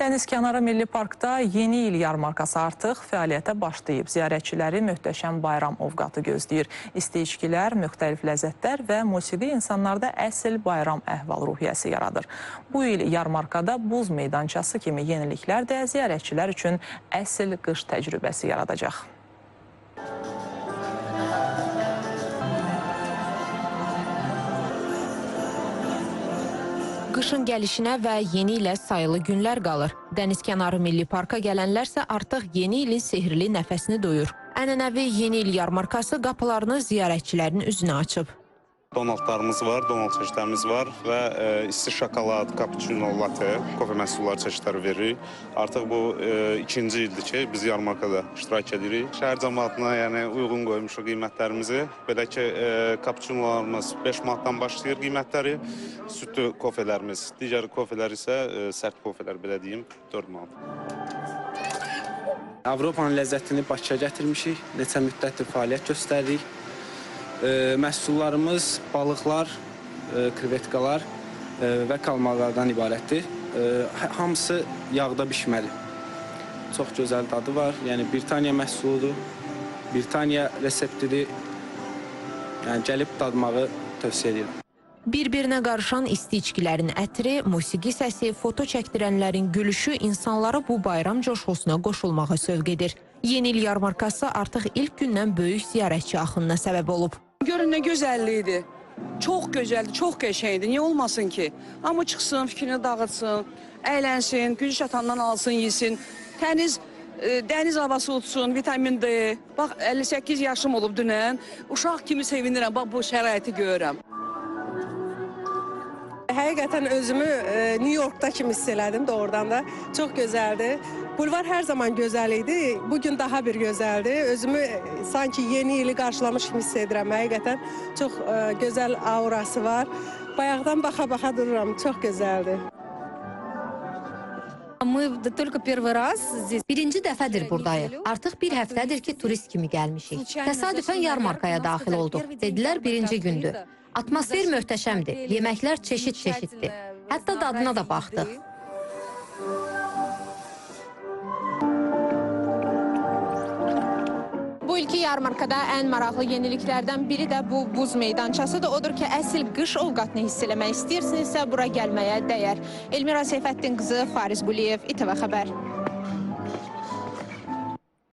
Dənizkənarı Milli Parkda yeni il yarmarkası artıq fəaliyyətə başlayıb. Ziyarətçiləri möhtəşəm bayram ovqatı gözləyir. İsti içkilər, müxtəlif ləzzətlər və musiqi insanlarda əsl bayram əhval-ruhiyyəsi yaradır. Bu il yarmarkada buz meydançası kimi yeniliklər də ziyarətçilər üçün əsl qış təcrübəsi yaradacaq. Qışın gəlişinə və yeni ilə sayılı günlər qalır. Dənizkənarı Milli Parka gələnlərsə artıq yeni ilin sehirli nəfəsini duyur. Ənənəvi yeni il yarmarkası qapılarını ziyarətçilərin üzünə açıb. Donaldlarımız var, donald çeşidlərimiz var və isti şokolad, cappuccino, latte, kofe məhsulları çeşidləri veririk. Artıq bu ikinci ildir ki, biz yarmarkada iştirak edirik. Şəhər cəmaatına uyğun qoymuşuq qiymətlərimizi. Belə ki, cappuccinolarımız 5 manatdan başlayır qiymətləri, südlü kofelərimiz, digər kofelər isə sərt kofelər, belə deyim, 4 manat. Avropanın ləzzətini Bakıya gətirmişik, neçə müddətdir fəaliyyət göstəririk. Məhsullarımız balıqlar, krevetkalar və kalmarlardan ibarətdir. Hamısı yağda bişməli. Çox gözəl dadı var. Yəni Britaniya məhsuludur. Britaniya reseptidir. Yəni gəlib dadmağı tövsiyə edirəm. Bir-birinə qarışan isti içkilərin ətri, musiqi səsi, foto çəkdirənlərin gülüşü insanları bu bayram coşğusuna qoşulmağa sövq edir. Yeni il yarmarkası artıq ilk gündən böyük ziyarətçi axınına səbəb olub. Görün nə gözəlliyidir. Çox gözəldir, çox qəşəngdir. Niyə olmasın ki? Amma çıxsın, fikrini dağıtsın, əylənsin, gücü çatandan alsın, yesin. Təniz, dəniz havası utsun, vitamin D. Bax, 58 yaşım olub dünən. Uşaq kimi sevinirəm, bax bu şəraiti görürəm. Həqiqətən özümü New York'da kimi hiss elədim doğrudan da. Çox gözəldir. Bulvar hər zaman gözəl idi. Bugün daha bir gözəldir. Özümü sanki yeni ili qarşılamış kimi hiss edirəm. Həqiqətən çox gözəl aurası var. Bayaqdan baxa-baxa dururam. Çox gözəldir. Birinci dəfədir buradayıq. Artıq bir həftədir ki, turist kimi gəlmişik. Təsadüfən yarmarkaya daxil olduq. Dedilər birinci gündür. Atmosfer möhtəşəmdir. Yeməklər çeşid-çeşiddir. Hətta dadına da baxdıq. Bu ilki yarmarkada ən maraqlı yeniliklərdən biri də bu buz meydançasıdır. Odur ki, əsl qış ovqatını hiss eləmək istəyirsinizsə, bura gəlməyə dəyər. Elmira Seyfəddin qızı, Fariz Quliyev, İTV Xəbər.